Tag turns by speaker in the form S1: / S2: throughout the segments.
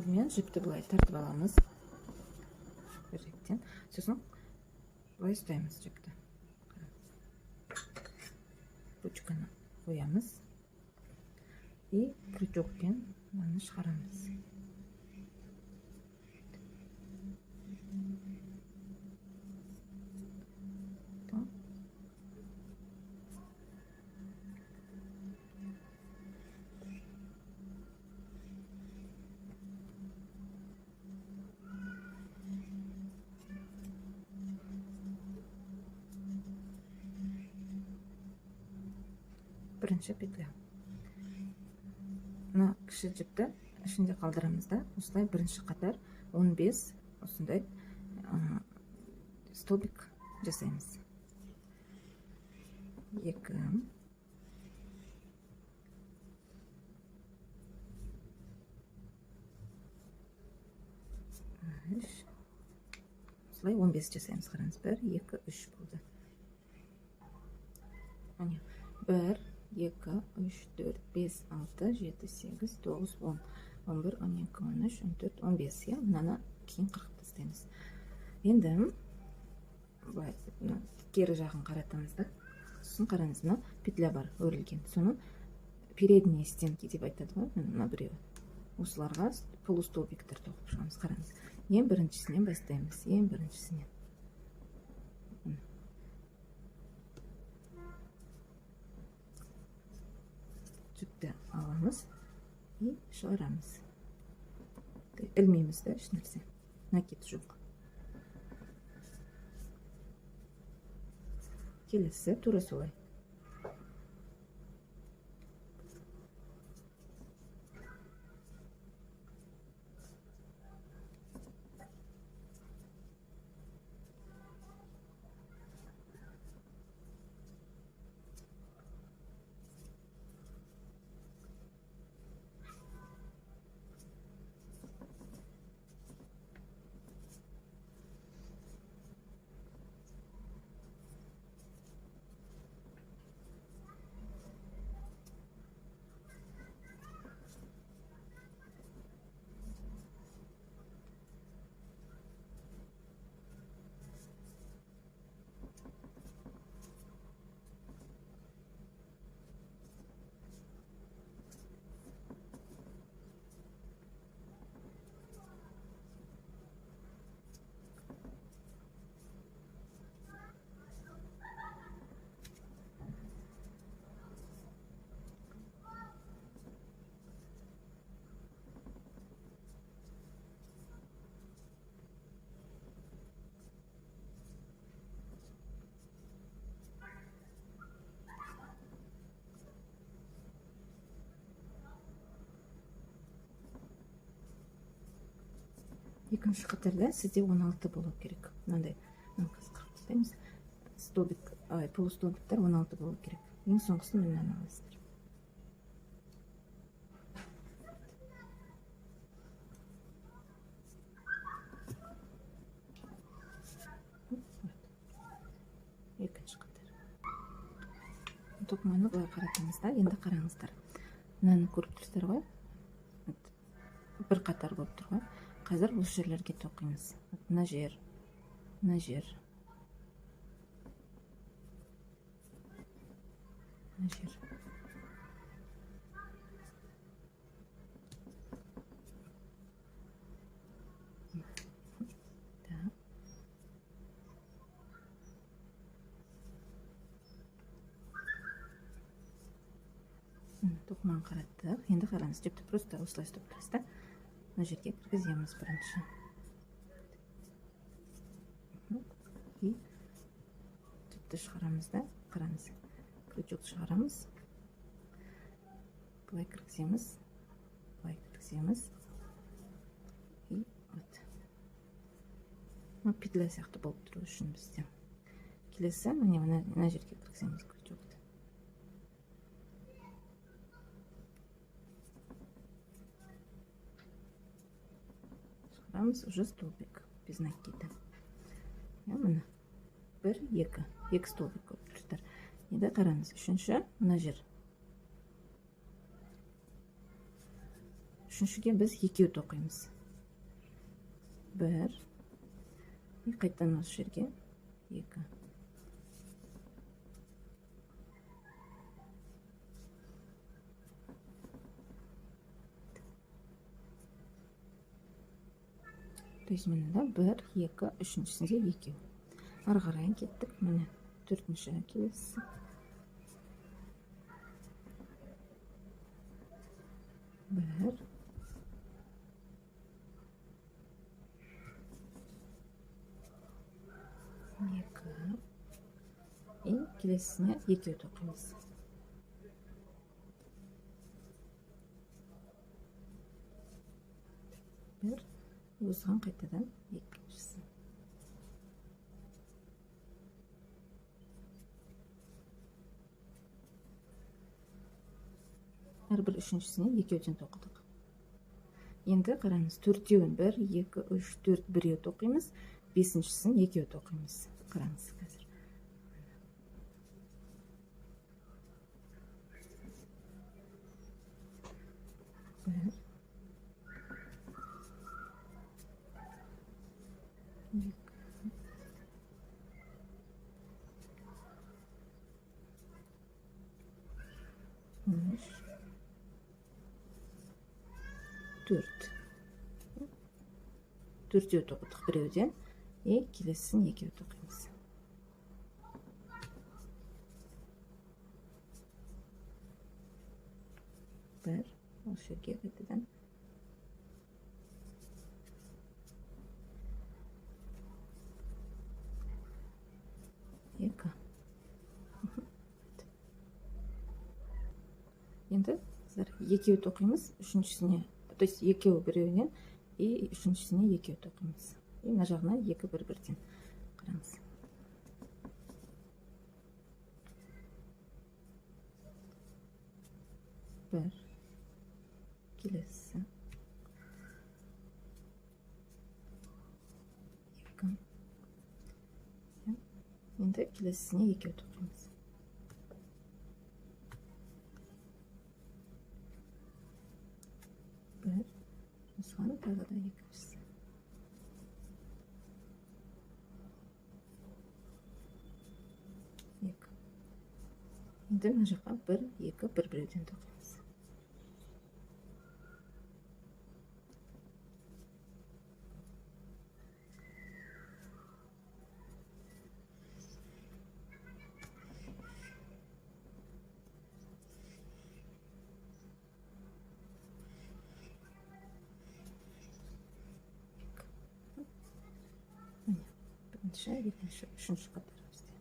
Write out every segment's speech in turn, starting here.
S1: алдымен жіпті былай тартып аламыз бір жақтан, сосын былай ұстаймыз жіпті. Ручканы қоямыз и крючокпен оны шығарамыз. Бірінші петля. Мына кіші жіпті ішінде қалдырамыз да, осылай бірінші қатар 15 осындай столбик жасаймыз. 2 3 осылай 15 жасаймыз. Қараңыз, 1 2 3 болды. 1 2 3 4 5 6 7 8 9 10 11 12 13 14 15. Я мынаны кейін қырқып тастаймыз. Енді былай кері жағын қаратамыз да. Сосын қараңыз, мына петля бар өрілген. Соны передние стенки деп айтады ғой, мына біреуі. Осыларға полустолбиктер тоқып шығамыз. Қараңыз, ең біріншісінен бастаймыз. Ең біріншісінен. Жіпті аламыз и шығарамыз. Ілмейміз да еш нәрсе. Накид жоқ. Келесі тура солай. Екінші қатарда сізде 16 болу керек. Мынандай, қырқып тастаймыз. Столбик, полустолбиктер 16 болу керек. Ең соңғысын мынаны аласыздар. Екінші қатар. Тоқыманы былай қаратамыз да, енді қараңыздар. Мынаны көріп тұрсыздар ғой? Бір қатар болып тұр ғой? Қазір осы жерлерге тоқимыз. Мына жер, мына жер, мына жер. Тоқыманы қараттық. Енді қараңыз, жіпті просто осылай ұстап тұрасыз да. Мына жерге кіргіземіз бірінші. И жіпті шығарамыз да, қараңыз. Крючокты шығарамыз. Былай кіргіземіз. Былай кіргіземіз. И вот. Мына петля сияқты болып тұру үшін бізде. Келесі, мына жерге кіргіземіз крючокты. Уже столбик без накида. Мына 1 2 столбик көріп тұрсыздар. Енді қараңыз, үшінші мына жер. үшіншіге біз екеу тоқимыз. 1, қайттан осы жерге 2. То есть мында 1, 2, үшіншісінде 2. Ары қарай кеттік. Міне төртінші келесі. 1, 2 и келесіне екеу тоқимыз. 1, осыған қайтадан екіншісі. Әрбір үшіншісіне екеуден тоқыдық. Енді қараңыз, төртеуін 1, 2, 3, 4 біреу тоқимыз, бесіншісін екеу тоқимыз. Қараңыз қазір. 1, 2, 3, 4. Төртеу тоқыдық біреуден, келесісін екеу тоқимыз. 1, осы жерге қайтадан 2. Енді екеу тоқимыз, үшіншісіне, то есть екеу біреуінен, үшіншісіне екеу тоқимыз. Мына жағына 2 бір-бірден. Қараңыз. 1, келесі 2. Енді келесісіне екеу тоқимыз. 1, осыған тағы да екіншісі. 2. Енді мына жаққа 1, 2 бір-бірден тоқимыз. Бірінші, екінші, үшінші қатар бізде.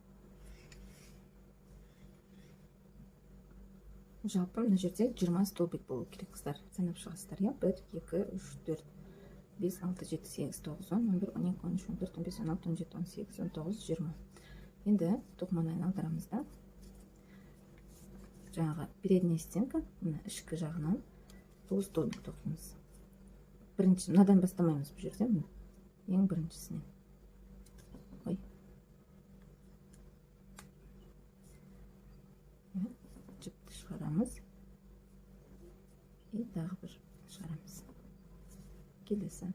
S1: Жалпы мына жерде 20 столбик болу керек, қыздар. Санап шығасыздар, 1, 2, 3, 4, 5, 6, 7, 8, 9, 10, 11, 12, 13, 14, 15, 16, 17, 18, 19, 20. Енді тоқыманы айналдырамыз да. Жаңағы передняя стенка, мына ішкі жағынан 9 столбик тоқимыз. Бірінші, мынадан бастамаймыз бұл жерде, ең біріншісінен. Ой. Жіпті шығарамыз. И тағы бір шығарамыз. Келесі.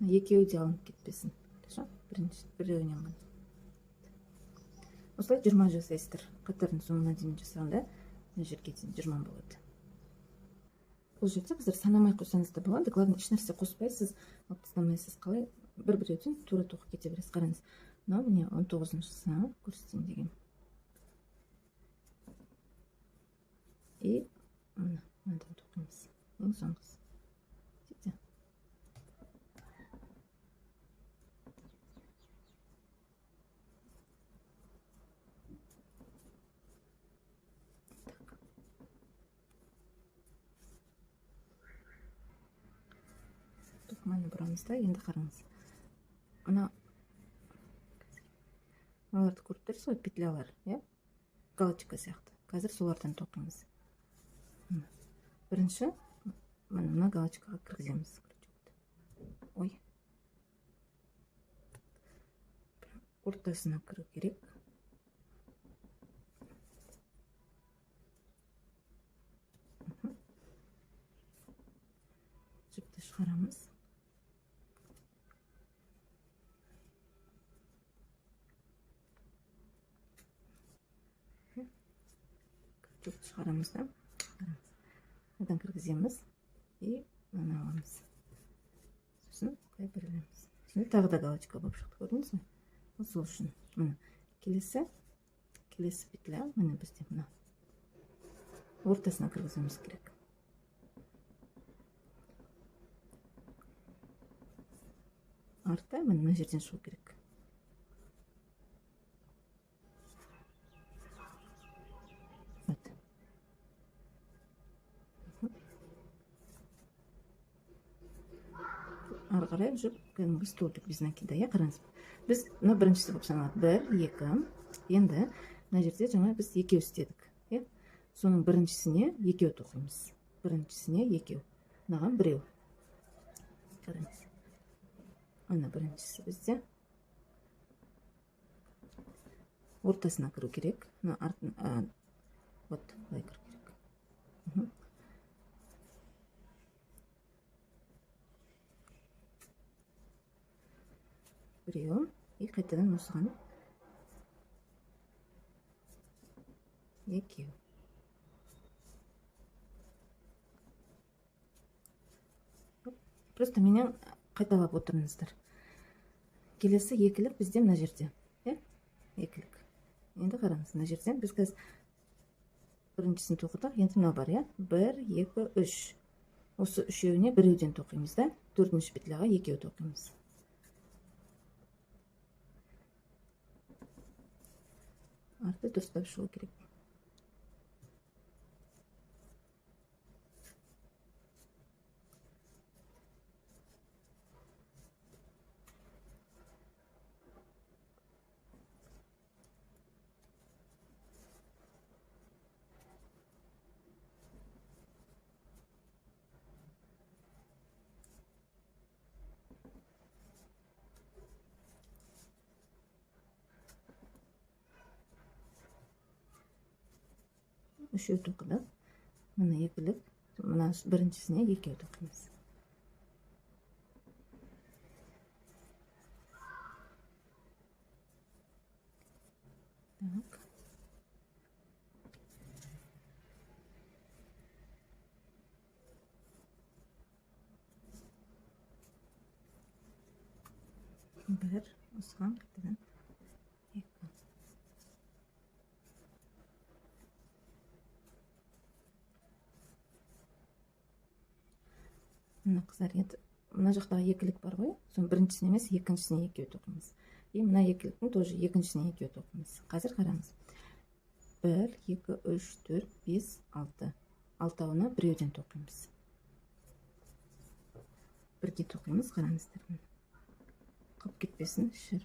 S1: Екеуі де алынып кетпесін. Біреуінен ғана. Осылай 20 жасайсыздар. Қатардың соңына дейін жасағанда мына жерге дейін 20 болады. Бұл жерде қыздар санамай қойсаңыз да болады. Главное, ешнәрсе қоспайсыз, алып тастамайсыз. Қалай бір-біреуден тура тоқып кете бересіз. Қараңыз. Мынау міне 19-шысына көрсетейін деген. И мынадан тоқимыз. Ең соңғысы. мына бұрамыз да. Енді қараңыз. Мыналарды көріп тұрсыз ғой, петлялар, галочка сияқты. Қазір солардан тоқимыз. Бірінші мына галочкаға кіргіземіз. Ой. Ортасына кіру керек. Жіпті шығарамыз. Жіпті шығарамыз да. Одан кіргіземіз. И мына аламыз. Сосын қайбірлеміз. Şimdi тағы да галочка болып шықты, көрдіңіз бе? Сол үшін мына келесі петля міне бізде мына ортасына кіргізуіміз керек. Арты мына жерден шығу керек. Вот. Ары қарай жүр кәдімгі столдық без накида. Қараңыз. Біз мына біріншісі болып саналады. 1, 2. Енді мына жерде жаңа біз екеу істедік. Соның біріншісіне екеу тоқимыз. Біріншісіне екеу. Мынаған біреу. Қараңыз. Ана біріншісі бізде. Ортасына кіру керек. Вот, былай кіру керек. Біреу. И қайтадан осыған екеу. Просто менен қайталап отырыңыздар. Келесі екілік бізде мына жерде. Екілік. Енді қараңыз, мына жерден біз қазір біріншісін тоқыдық. Енді мына бар, 1, 2, 3. Осы үшеуіне біреуден тоқимыз да. Төртінші петляға екеу тоқимыз. Арты дұрыстап шығу керек. Үшеу тоқыдық. Мына екілік, мына біріншісіне екеу тоқимыз. Так. Бір, осыған қайтадан екі. Мына қыздар, енді мына жақтағы екілік бар ғой, соның біріншісіне емес, екіншісіне екеу тоқимыз. И мына екіліктің тоже екіншісіне екеу тоқимыз. Қазір қараңыз. 1, 2, 3, 4, 5, 6. Алтауына біреуден тоқимыз. Бірге тоқимыз, қараңыздар. Қып кетпесін, шыр.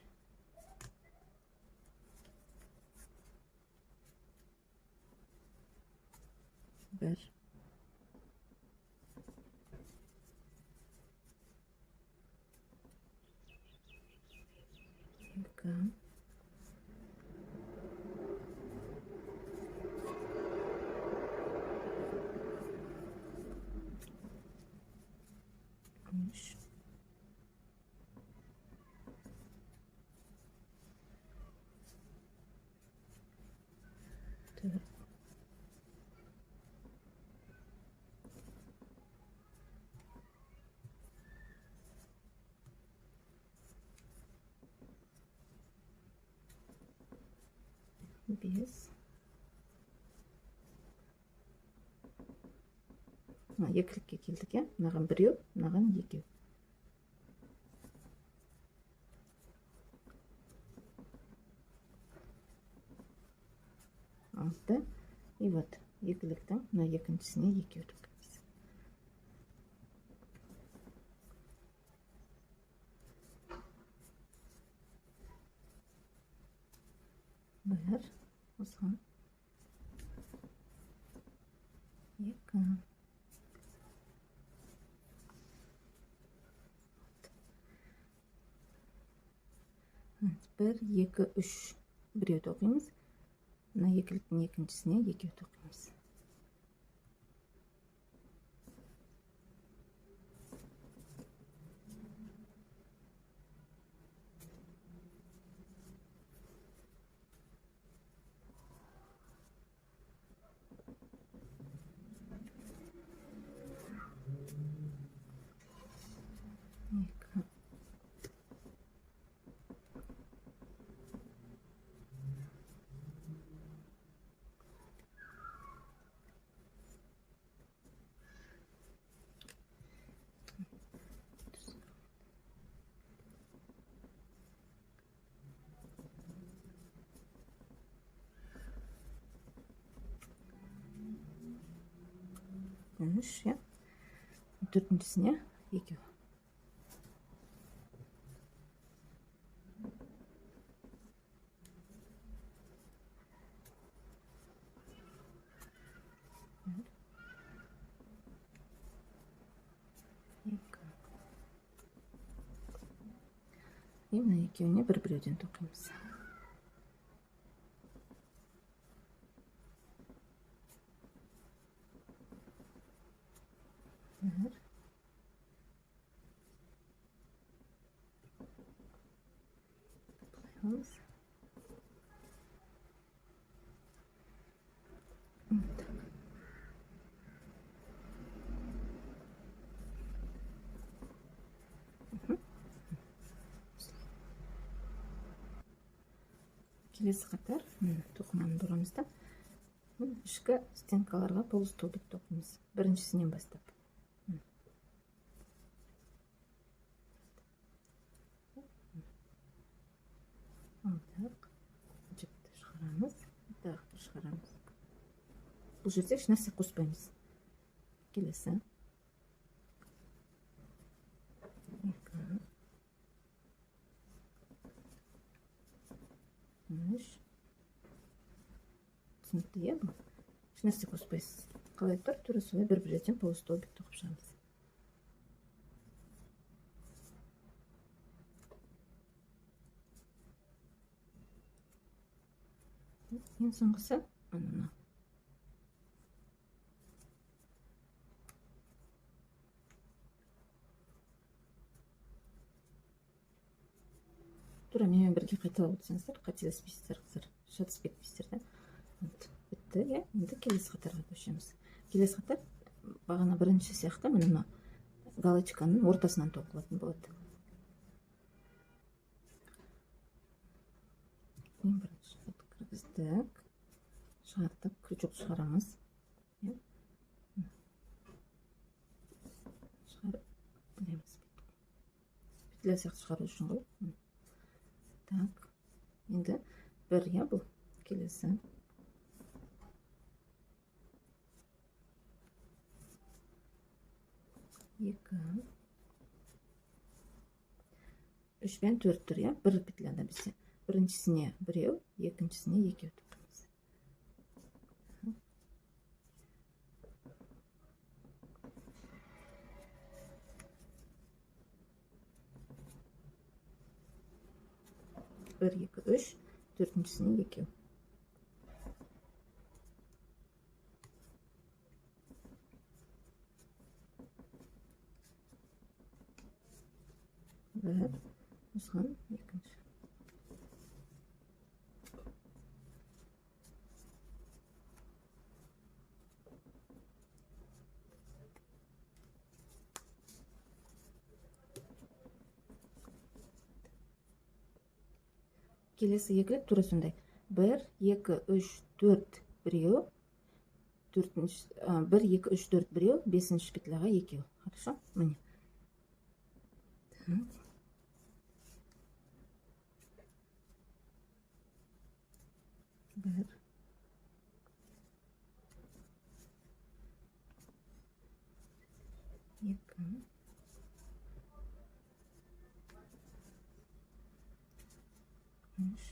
S1: Бір. Екі. Үш. Төрт. Бес. Екілікке келдік, мынаған біреу, мынаған екеу. Алты. И вот екіліктің мына екіншісіне екеу тоқимыз. бір, осыған 2. бір, 2, 3 біреуді оқимыз. Мына екіліктің екіншісіне екеуді оқимыз. Үш, ya. Төртіншісіне екеу. Мына екеуіне бір-біреуден тоқимыз. Келесі қатар тоқыманы бұрамыз да, ішкі стенкаларға полустолбик тоқимыз. Біріншісінен бастап. Алдық, жіпті шығарамыз, дақты шығарамыз. Бұл жерде еш нәрсе қоспаймыз. Келесі. Түсінікті, е бұл? Еш нәрсе қоспайсыз. Қалай тұр, түрі солай бір-бірден полустолбик тоқып шығамыз. Ең соңғысы ананы. Тура менімен бірге қайталап өтсеңіздер, қателеспейсіздер, қыздар, шатаспайтпайсыздар да. Бітті, е? Енді келесі қатарға көшеміз. Келесі қатар бағана бірінші сияқты мына галочканың ортасынан тоқылатын болады. Ең бірінші кіргіздік, шығардық, крючок шығарамыз. Шығарып, білеміз. Петля сияқты шығару үшін ғой. Так, енді бір, я, бұл келесі. Екі. Үш пен төрт тұр, я, бір петляда бізде. Біріншісіне біреу, екіншісіне екеу тоқимыз. Бір, екі, үш, төртіншісіне екеу. Бір, осыған екінші. Келесі екілік тура сондай. 1, 2, 3, 4 біреу, 1, 2, 3, 4 біреу, 5-ші петляға екеу. Хорошо? Міне. Бір. Екі. Үш.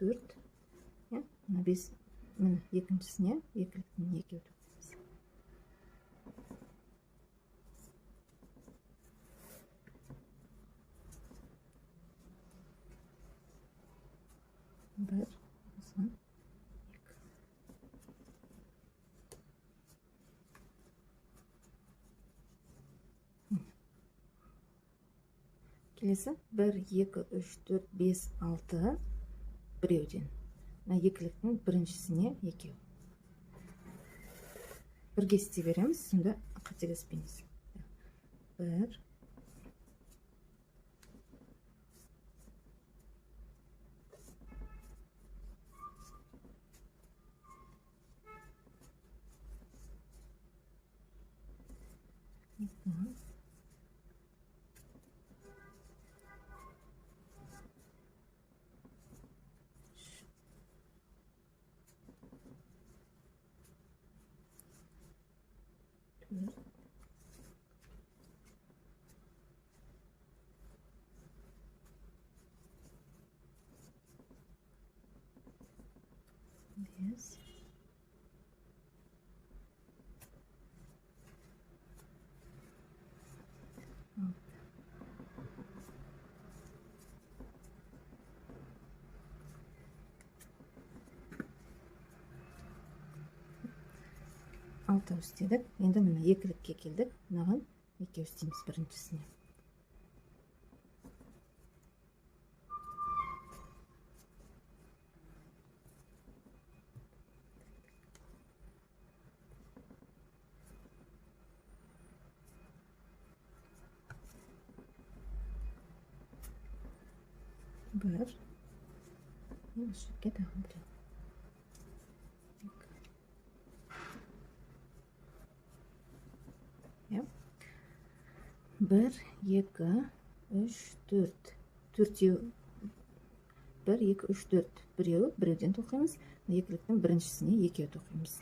S1: 4. Мына 5. Міне екіншісіне екіліктің екеу тоқимыз. Бір, осыған 2. Келесі 1, 2, 3, 4, 5, 6 біреуден. Мына екіліктің біріншісіне екеу. Бірге істей береміз, сонда қателеспейміз. 1, 2, Yes. Алтау істедік. Енді мына екілікке келдік. Мынаған екеу істейміз біріншісіне. Бір. Осы жерге тағы біреу. 1, 2, 3, 4. Төртеу. 1, 2, 3, 4. Біреу, біреуден тоқимыз. Екіліктің біріншісіне екеу тоқимыз.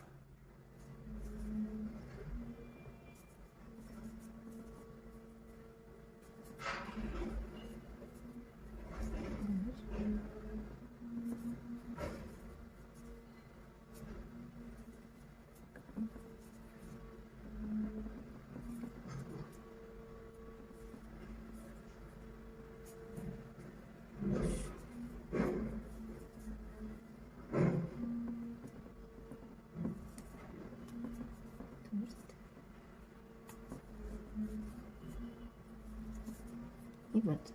S1: И вот,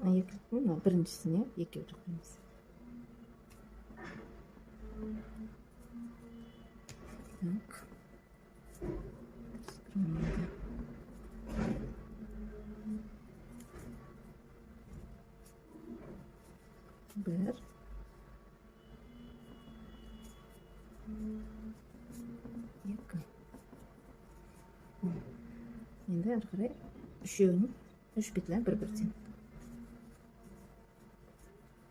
S1: екіліктің біріншісіне екеу тоқимыз. Так. Скромненько. Бір. Екі. Енді ары қарай үшеуін, үш петля бір-бірден.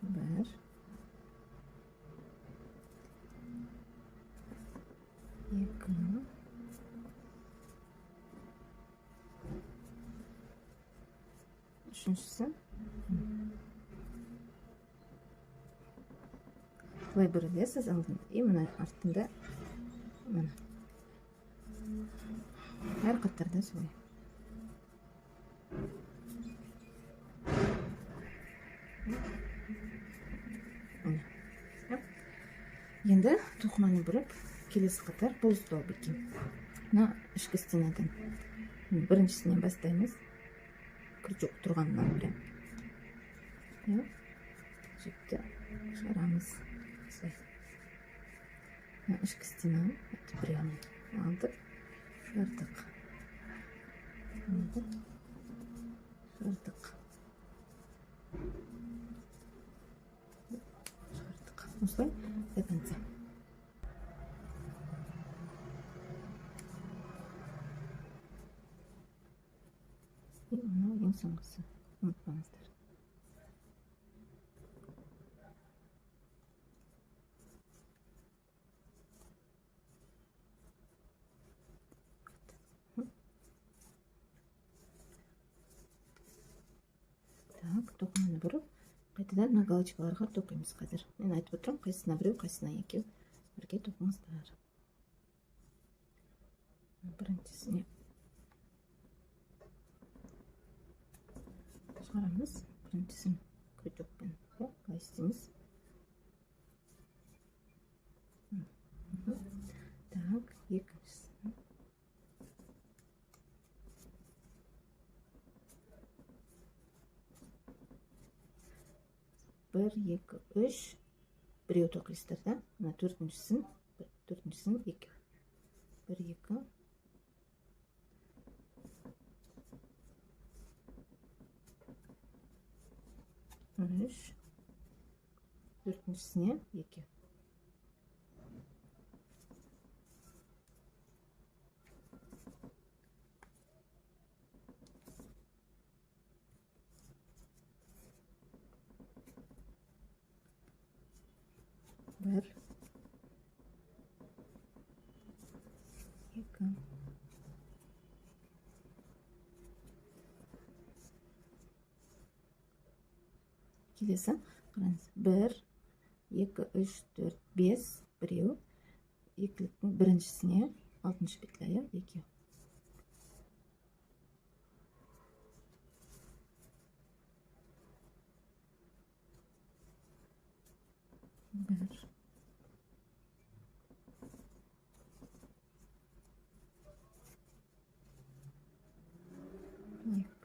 S1: Бір. Екі. Үшіншісі. Былай бірілесіз алдын. И мына артында мына. Әр қаттарда солай. Енді тоқыманы бұрып, келесі қатар полустол бекем. Мына ішкі стенадан. Біріншісінен бастаймыз. Крючок тұрғаннан білем. Жіпті шығарамыз. Ішкі стенаны прямо алдық, шығардық. Шығардық. Осылай до конца. И мынау ең соңғысы. Ұмытпаңыздар. Так, тоқыманы бұрып, Қайтадан мына галочкаларға тоқимыз қазір. Мен айтып отырмын, қайсысына біреу, қайсысына екеу. Бірге тоқыңыздар. Біріншісіне шығарамыз. Біріншісін крючокпен былай істейміз. Так, екіншісін. Бір, екі, үш. Біреу тоқисыздар да. Мына төртіншісін екі. Бір, екі. Үш. Төртіншісіне екі. Бір, екі, келесі қараңыз. Бір, екі, үш, төрт, бес. Біреу. Екіліктің біріншісіне алтыншы петляя екеу. Бір, екі,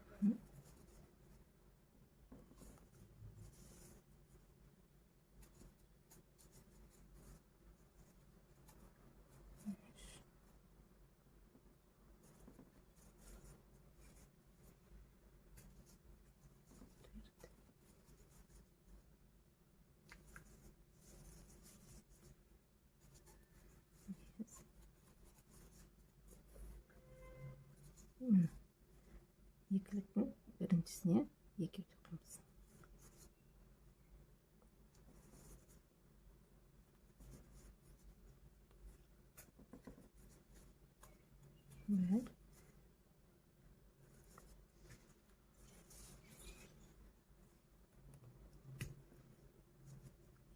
S1: екіліктің біріншісіне екеу тоқимыз. Бір,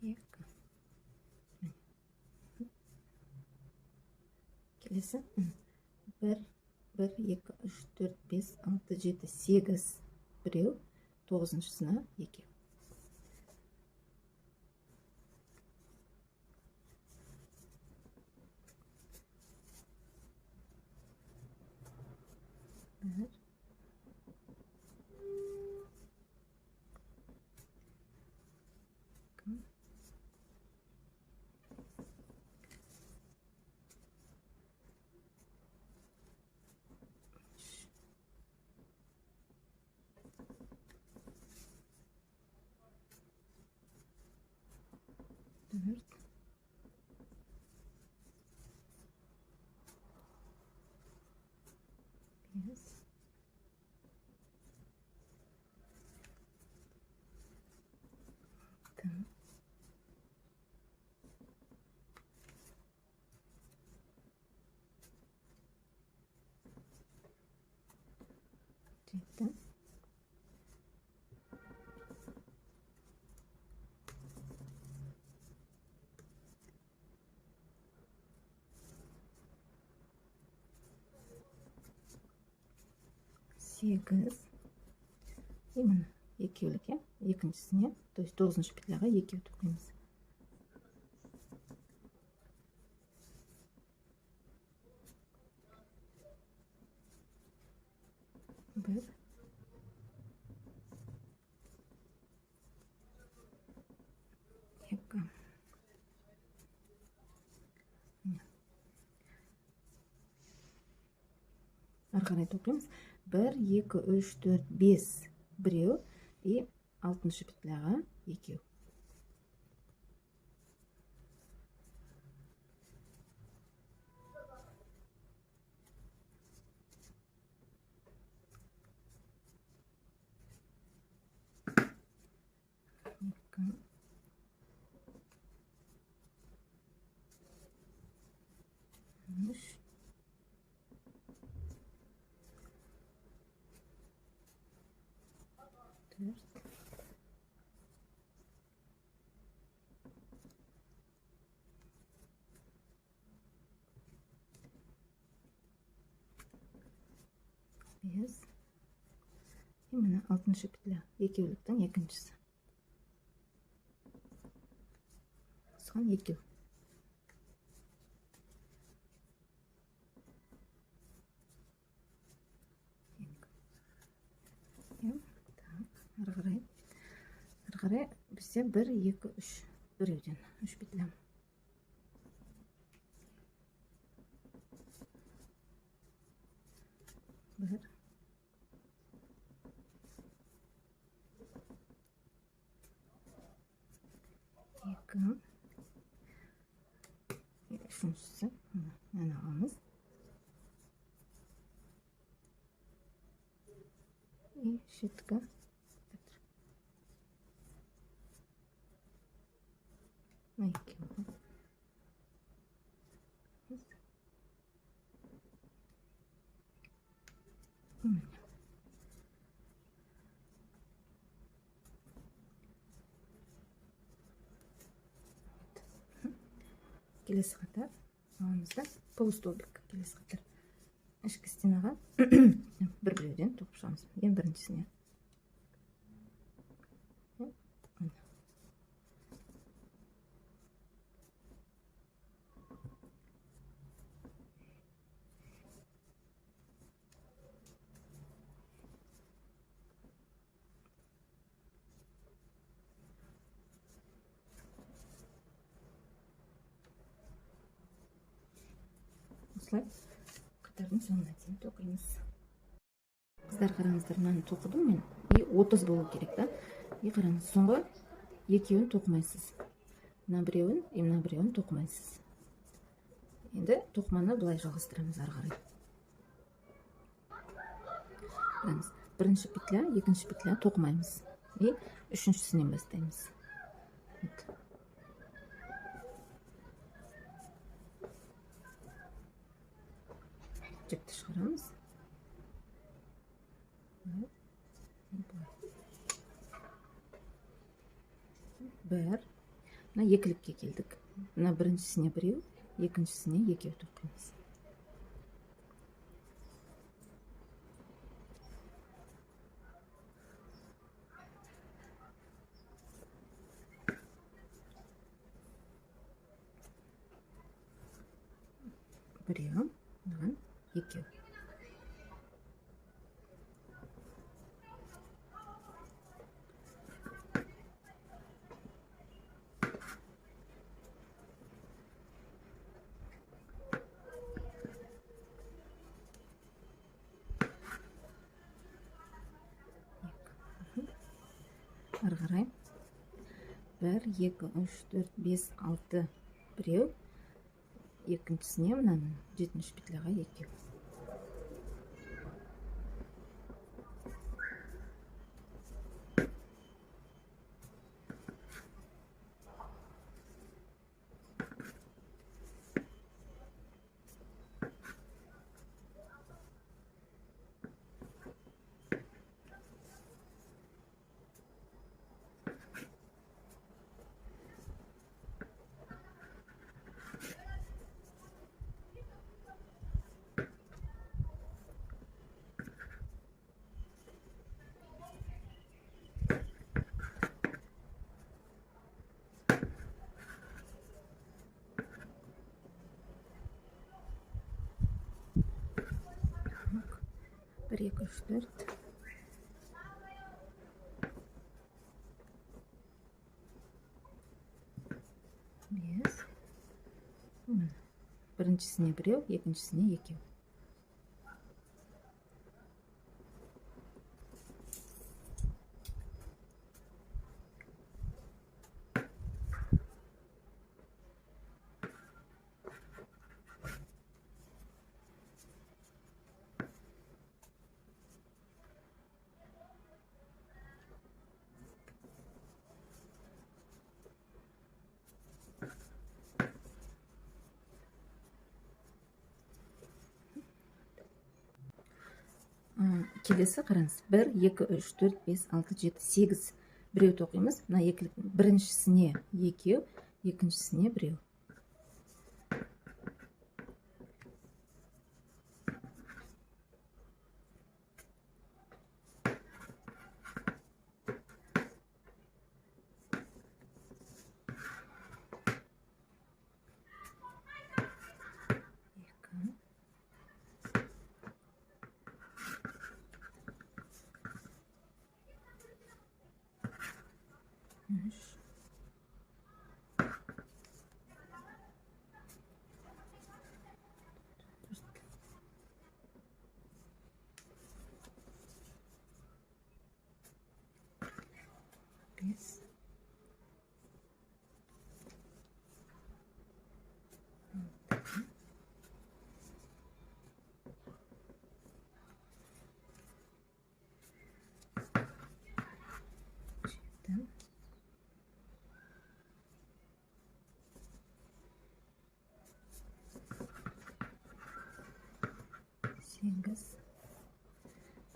S1: екі. Келесі. Бір, екі, үш, төрт, бес, алты, жеті, сегіз. Біреу. Тоғызыншысына екеу. Бір, төрт, бес, алты, жеті, сегіз. Міне екеулік, екіншісіне, то есть тоғызыншы петляға екеу тоқимыз. Бір, екі. Ары қарай тоқимыз. Бір, екі, үш, төрт, бес. Біреу. И алтыншы петляға екеу. Екі. Үш. Төрт. 5. Міне 6-шы петля, екеуліктің екіншісі. Осыған 2. Ары қарай бізде 1, 2, 3. Біреуден 3 петлям. Бір. Екі. Үшіншісі. Әне аламыз. И щетка. Екі. Келесі қатар аламызда полустолбик. Келесі қатар ішкі стенаға бір-біреуден тоқып шығамыз. Ең біріншісіне. Осылай қатардың соңына дейін тоқимыз. Қыздар, қараңыздар, мынаны тоқыдым мен. И 30 болу керек та. И қараңыз, соңғы екеуін тоқымайсыз. Мына біреуін, и мына біреуін тоқымайсыз. Енді тоқыманы былай жалғастырамыз ары қарай. Қараңыз, бірінші петля, екінші петля тоқымаймыз. И үшіншісінен бастаймыз. Жіпті шығарамыз. Бір. Мына екілікке келдік. Мына біріншісіне біреу, екіншісіне екеу тоқимыз. Біреу, мынаған екеу. Ары қарай 1, 2, 3, 4, 5, 6 біреу, екіншісіне мынаның 7-ші петляға екеу. Bir, iki, üç, dört. Бес. Біріншісіне біреу, екіншісіне екеу. Келесі қараңыз. 1, 2, 3, 4, 5, 6, 7, 8 біреу тоқимыз. Мына екіліктің біріншісіне екеу, екіншісіне біреу. 3 5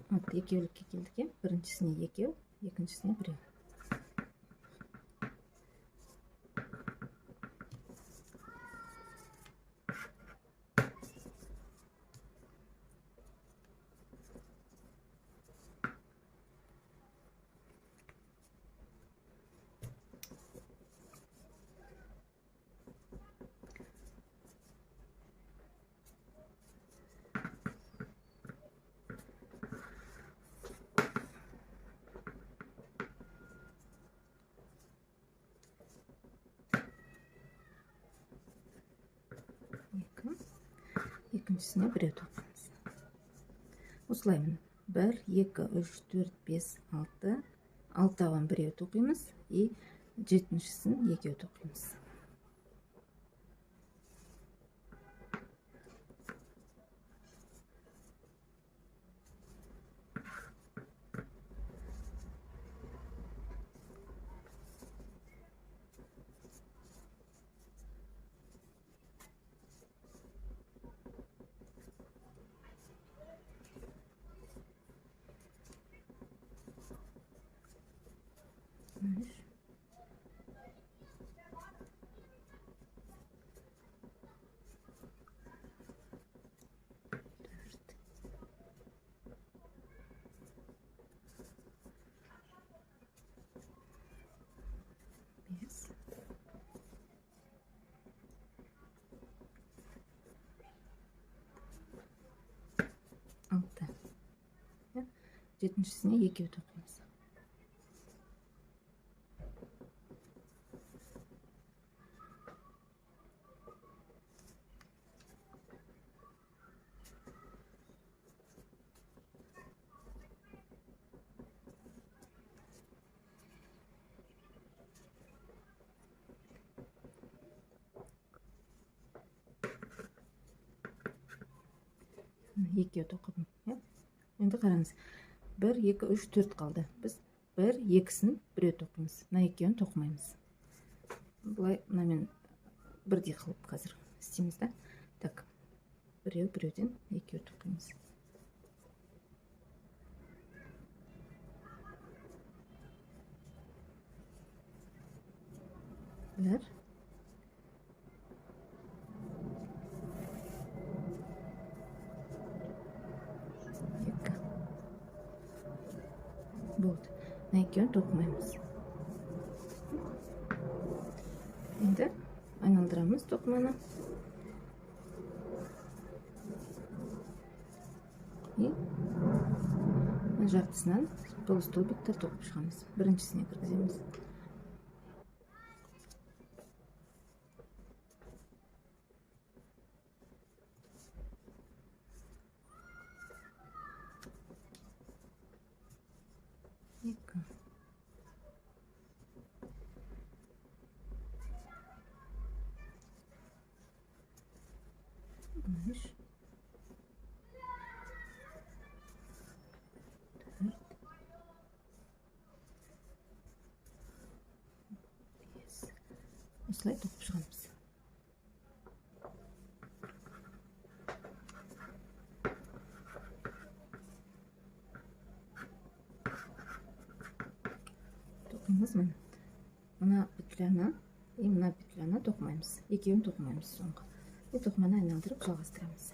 S1: 8 екеулікке келдік. Біріншісіне екеу, екіншісіне біреу. Екіншісіне біреу тоқимыз. Осылай міне 1 2 3 4 5 6 алтауын біреу тоқимыз и жетіншісін екеу тоқимыз. Жетіншісіне екеу тоқимыз. Екеу тоқыдым. Енді қараңыз. 1 2 3 4 қалды. Біз 1 2-сін біреу тоқимыз. Мына екеуін тоқымаймыз. Бұлай мынамен бірдей қылып қазір істейміз да. Так. Біреуден екеу тоқимыз. Бір. Болды. Мына екеуін тоқымаймыз. Енді айналдырамыз тоқыманы. И жартысынан полустолбиктер тоқып шығамыз. Біріншісіне кіргіземіз. Екі. Үш. Төрт. Бес. Осылай тоқып шығамыз. Тоқимыз міне. Мына петляны и мына петляны тоқымаймыз. Екеуін тоқымаймыз соңғы. И тоқыманы айналдырып жалғастырамыз.